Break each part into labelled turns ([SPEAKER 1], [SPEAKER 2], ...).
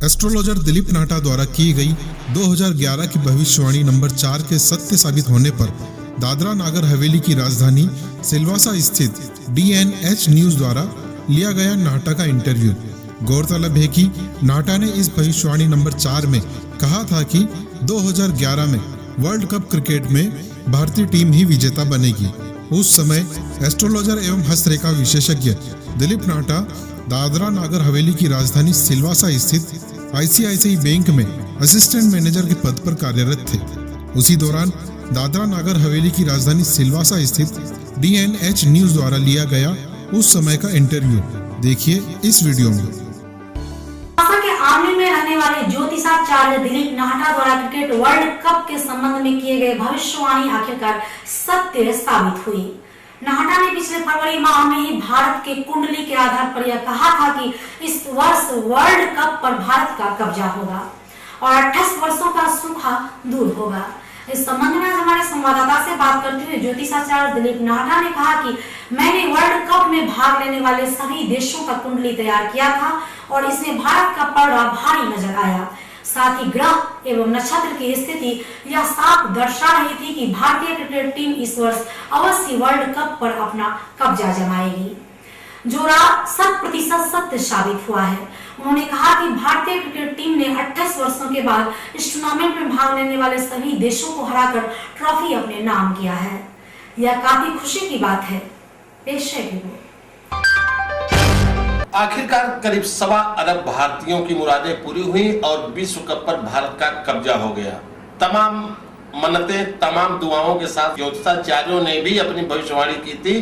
[SPEAKER 1] Astrologer Dilip नाटा द्वारा की गई 2011 की भविष्यवाणी नंबर 4 के सत्य साबित होने पर दादरा नागर हवेली की राजधानी सिलवासा स्थित DNH न्यूज द्वारा लिया गया नाटा का इंटरव्यू। गौरतलब है कि नाटा ने इस भविष्यवाणी नंबर 4 में कहा था कि 2011 में वर्ल्ड कप क्रिकेट में भारतीय टीम ही विजेता बनेगी। उस समय एस्ट्रोलॉजर एवं हस्तरेखा विशेषज्ञ दिलीप नाटा दादरा नागर हवेली की राजधानी सिलवासा स्थित ICICI बैंक में असिस्टेंट मैनेजर के पद पर कार्यरत थे। उसी दौरान दादरा नागर हवेली की राजधानी सिलवासा स्थित DNH न्यूज द्वारा लिया गया उस समय का इंटरव्यू देखिए इस वीडियो में।
[SPEAKER 2] के आमने में रहने वाले ज्योतिषाचार्य दिलीप नाटा द्वारा क्रिकेट वर्ल्ड कप के संबंध में किए गए भविष्यवाणी आखिरकार सत्य साबित हुई। नाटा ने पिछले फरवरी माह में ही भारत के कुंडली के आधार पर यह कहा था कि इस वर्ष वर्ल्ड कप पर भारत का कब्जा होगा और 28 वर्षों का सूखा दूर होगा। इस संबंध में हमारे संवाददाता से बात करते हुए ज्योतिषाचार्य दिलीप नाटा ने कहा कि मैंने वर्ल्ड कप में भाग लेने वाले सभी देशों का कुंडली तैयार किया था और इसमें भारत का पलड़ा भारी नजर आया। साथ ही ग्रह एवं नक्षत्र की स्थिति यह साफ दर्शा रही थी कि भारतीय क्रिकेट टीम इस वर्ष अवश्य वर्ल्ड कप पर अपना कब्जा जमाएगी, जो 100% सत्य साबित हुआ है। उन्होंने कहा कि भारतीय क्रिकेट टीम ने 28 वर्षों के बाद इस टूर्नामेंट में भाग लेने वाले सभी देशों को हराकर ट्रॉफी अपने नाम किया है। यह काफी खुशी की बात है। पेश है रिपोर्ट।
[SPEAKER 3] आखिरकार करीब 1.25 अरब भारतीयों की मुरादें पूरी हुई और विश्व कप पर भारत का कब्जा हो गया। तमाम मन्नतें, तमाम दुआओं के साथ ज्योतिषाचार्यों ने भी अपनी भविष्यवाणी की थी,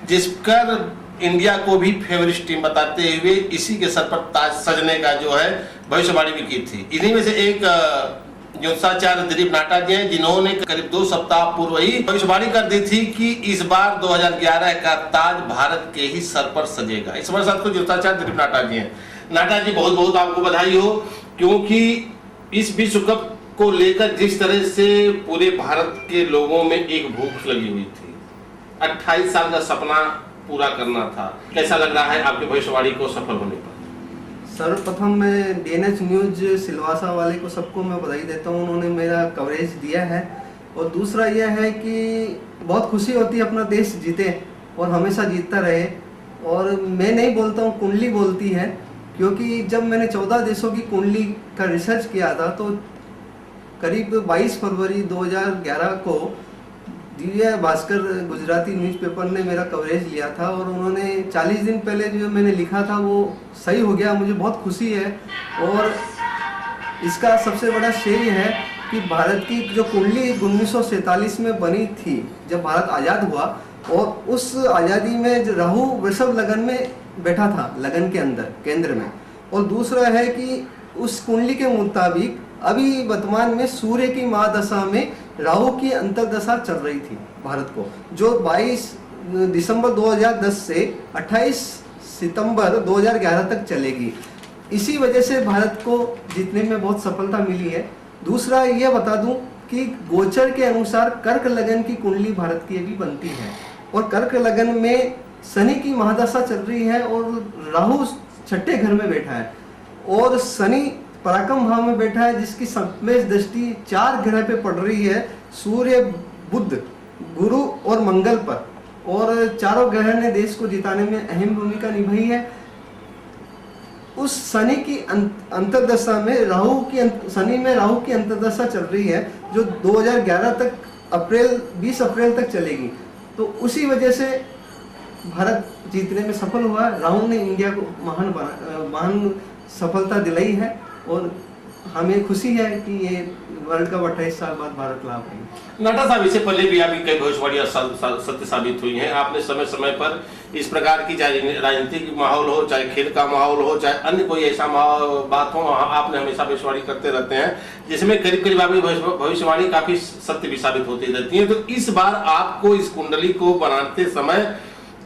[SPEAKER 3] जिसकर इंडिया को भी फेवरेट टीम बताते हुए इसी के सर पर ताज सजने का जो है भविष्यवाणी भी की थी। इन्हीं में से एक ज्योतिषाचार्य दिलीप नाटा जी हैं, जिन्होंने करीब 2 सप्ताह पूर्व ही भविष्यवाणी कर दी थी कि इस बार 2011 का ताज भारत के ही सर पर सजेगा। इस हमारे साथ ज्योतिषाचार्य दिलीप नाटा जी हैं। नाटा जी, बहुत बहुत आपको बधाई हो, क्योंकि इस विश्व कप को लेकर जिस तरह से पूरे भारत के लोगों में एक भूख लगी हुई थी, 28 साल का सपना पूरा करना था, कैसा लग रहा है आपकी भविष्यवाणी को सफल होने पर?
[SPEAKER 4] सर्वप्रथम मैं DNH न्यूज सिलवासा वाले को सबको मैं बधाई देता हूँ, उन्होंने मेरा कवरेज दिया है। और दूसरा यह है कि बहुत खुशी होती है अपना देश जीते और हमेशा जीतता रहे। और मैं नहीं बोलता हूँ, कुंडली बोलती है, क्योंकि जब मैंने 14 देशों की कुंडली का रिसर्च किया था तो करीब 22 फरवरी 2011 को दिव्य भास्कर गुजराती न्यूज़पेपर ने मेरा कवरेज लिया था और उन्होंने 40 दिन पहले जो मैंने लिखा था वो सही हो गया। मुझे बहुत खुशी है और इसका सबसे बड़ा श्रेय है कि भारत की जो कुंडली 1947 में बनी थी, जब भारत आज़ाद हुआ, और उस आज़ादी में जो राहु वृषभ लगन में बैठा था, लगन के अंदर केंद्र में। और दूसरा है कि उस कुंडली के मुताबिक अभी वर्तमान में सूर्य की महादशा में राहु की अंतर्दशा चल रही थी भारत को, जो 22 दिसंबर 2010 से 28 सितंबर 2011 तक चलेगी। इसी वजह से भारत को जीतने में बहुत सफलता मिली है। दूसरा यह बता दूं कि गोचर के अनुसार कर्क लगन की कुंडली भारत की अभी बनती है और कर्क लगन में शनि की महादशा चल रही है और राहु 6ठे घर में बैठा है और शनि पराक्रम भाव में बैठा है, जिसकी संवेश दृष्टि 4 ग्रह पे पड़ रही है, सूर्य, बुध, गुरु और मंगल पर। और चारों ग्रह ने देश को जिताने में अहम भूमिका निभाई है। उस शनि की अंतर्दशा में शनि में राहु की अंतर्दशा चल रही है, जो 2011 तक 20 अप्रैल तक चलेगी। तो उसी वजह से भारत जीतने में सफल हुआ। राहु ने इंडिया को महान सफलता दिलाई है और हमें खुशी है कि ये वर्ल्ड कप 28 साल बाद भारत ला पाएंगे।
[SPEAKER 3] नाटा साहब, इससे पहले भी आपकी कई भविष्यवाणियां सत्य साबित हुई हैं। आपने समय समय पर इस प्रकार की, चाहे राजनीतिक माहौल हो, चाहे खेल का माहौल हो, चाहे अन्य कोई ऐसा बात हो, आपने हमेशा भविष्यवाणी करते रहते हैं, जिसमें करीब करीब आपकी भविष्यवाणी काफी सत्य भी साबित होती रहती है। तो इस बार आपको इस कुंडली को बनाते समय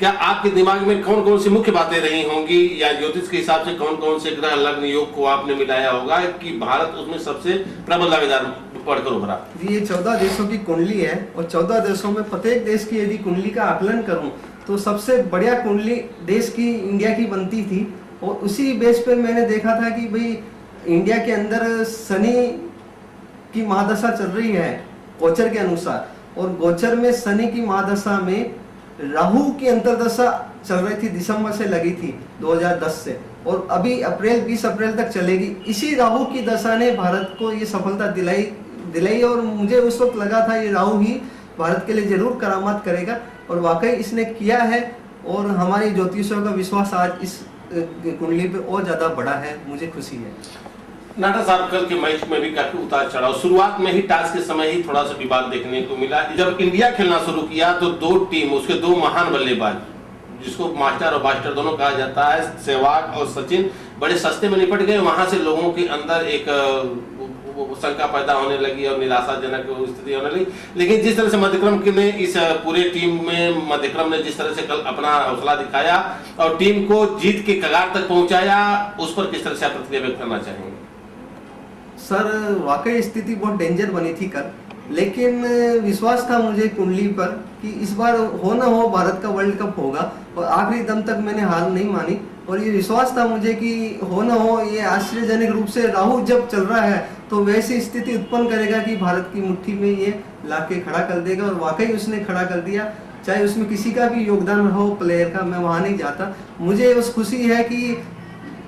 [SPEAKER 3] क्या आपके दिमाग में कौन कौन सी मुख्य बातें रही होंगी, या ज्योतिष के हिसाब से कौन कौन से ग्रह लग्न योग को आपने मिलाया होगा कि भारत उसमें सबसे प्रबल दावेदार पढ़कर उभरा?
[SPEAKER 4] ये 14 देशों की कुंडली है और 14 देशों में प्रत्येक देश की यदि कुंडली का आकलन करूं तो सबसे बढ़िया कुंडली देश की इंडिया की बनती थी। और उसी बेस पर मैंने देखा था कि भाई इंडिया के अंदर शनि की महादशा चल रही है गोचर के अनुसार, और गोचर में शनि की महादशा में राहु की अंतर्दशा चल रही थी, दिसंबर से लगी थी 2010 से, और अभी 20 अप्रैल तक चलेगी। इसी राहु की दशा ने भारत को ये सफलता दिलाई और मुझे उस वक्त लगा था ये राहु ही भारत के लिए जरूर करामात करेगा, और वाकई इसने किया है। और हमारी ज्योतिषियों का विश्वास आज इस कुंडली पे और ज्यादा बढ़ा है, मुझे खुशी है।
[SPEAKER 3] नाटा साहब, कल के मैच में भी काफी उतार चढ़ाव, शुरुआत में ही टॉस के समय ही थोड़ा सा विवाद देखने को मिला। जब इंडिया खेलना शुरू किया तो दो टीम, उसके दो महान बल्लेबाज, जिसको मास्टर और बास्टर दोनों कहा जाता है, सहवाग और सचिन, बड़े सस्ते में निपट गए। वहां से लोगों के अंदर एक शंका पैदा होने लगी और निराशाजनक स्थिति होने लगी। लेकिन जिस तरह से मध्यक्रम ने इस पूरे टीम में मध्यक्रम ने जिस तरह से कल अपना हौसला दिखाया और टीम को जीत के कगार तक पहुंचाया, उस पर किस तरह से आप प्रतिक्रिया व्यक्त करना चाहेंगे?
[SPEAKER 4] सर, वाकई स्थिति बहुत डेंजर बनी थी कल, लेकिन विश्वास था मुझे कुंडली पर कि इस बार हो ना हो भारत का वर्ल्ड कप होगा, और आखिरी दम तक मैंने हार नहीं मानी। और ये विश्वास था मुझे कि हो ना हो, ये आश्चर्यजनक रूप से राहु जब चल रहा है तो वैसी स्थिति उत्पन्न करेगा कि भारत की मुट्ठी में ये लाके खड़ा कर देगा, और वाकई उसने खड़ा कर दिया। चाहे उसमें किसी का भी योगदान हो प्लेयर का, मैं वहां नहीं जाता। मुझे बस खुशी है कि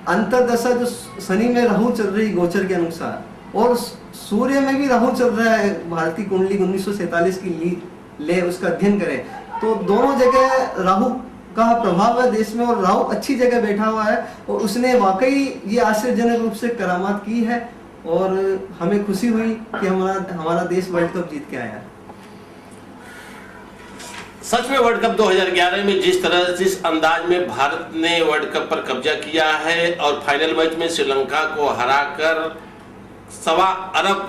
[SPEAKER 4] अंतर्दशा जो शनि में राहु चल रही गोचर के अनुसार, और सूर्य में भी राहु चल रहा है, भारतीय कुंडली 1947 की ले उसका अध्ययन करें तो दोनों जगह राहु का प्रभाव है देश में, और राहु अच्छी जगह बैठा हुआ है, और उसने वाकई ये आश्चर्यजनक रूप से करामात की है, और हमें खुशी हुई कि हमारा देश वर्ल्ड कप जीत के आया।
[SPEAKER 3] सच में वर्ल्ड कप 2011 में जिस अंदाज में भारत ने वर्ल्ड कप पर कब्जा किया है और फाइनल मैच में श्रीलंका को हराकर 1.25 अरब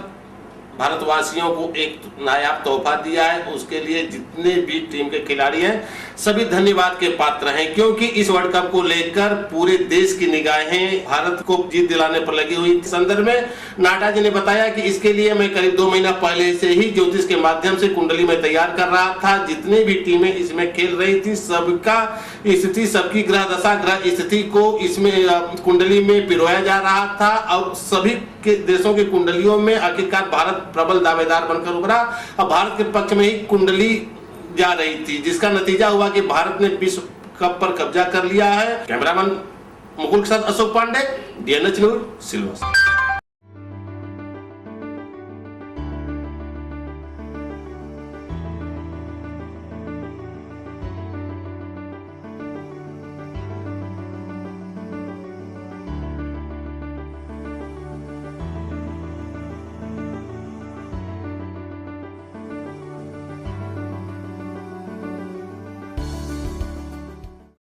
[SPEAKER 3] भारतवासियों को एक नायाब तोहफा दिया है, उसके लिए जितने भी टीम के खिलाड़ी हैं सभी धन्यवाद के पात्र हैं, क्योंकि इस वर्ल्ड कप को लेकर पूरे देश की निगाहें भारत को जीत दिलाने पर लगी हुई। इस संदर्भ में नाटा जी ने बताया कि इसके लिए मैं करीब 2 महीना पहले से ही ज्योतिष के माध्यम से कुंडली में तैयार कर रहा था। जितने भी टीमें इसमें खेल रही थी सबका स्थिति, सबकी ग्रह दशा ग्रह स्थिति को इसमें कुंडली में पिरोया जा रहा था, और सभी के देशों की कुंडलियों में आखिरकार भारत प्रबल दावेदार बनकर उभरा और भारत के पक्ष में ही कुंडली जा रही थी, जिसका नतीजा हुआ कि भारत ने विश्व कप पर कब्जा कर लिया है। कैमरामैन मुकुल के साथ अशोक पांडे, DNH न्यूज, सिलवासा।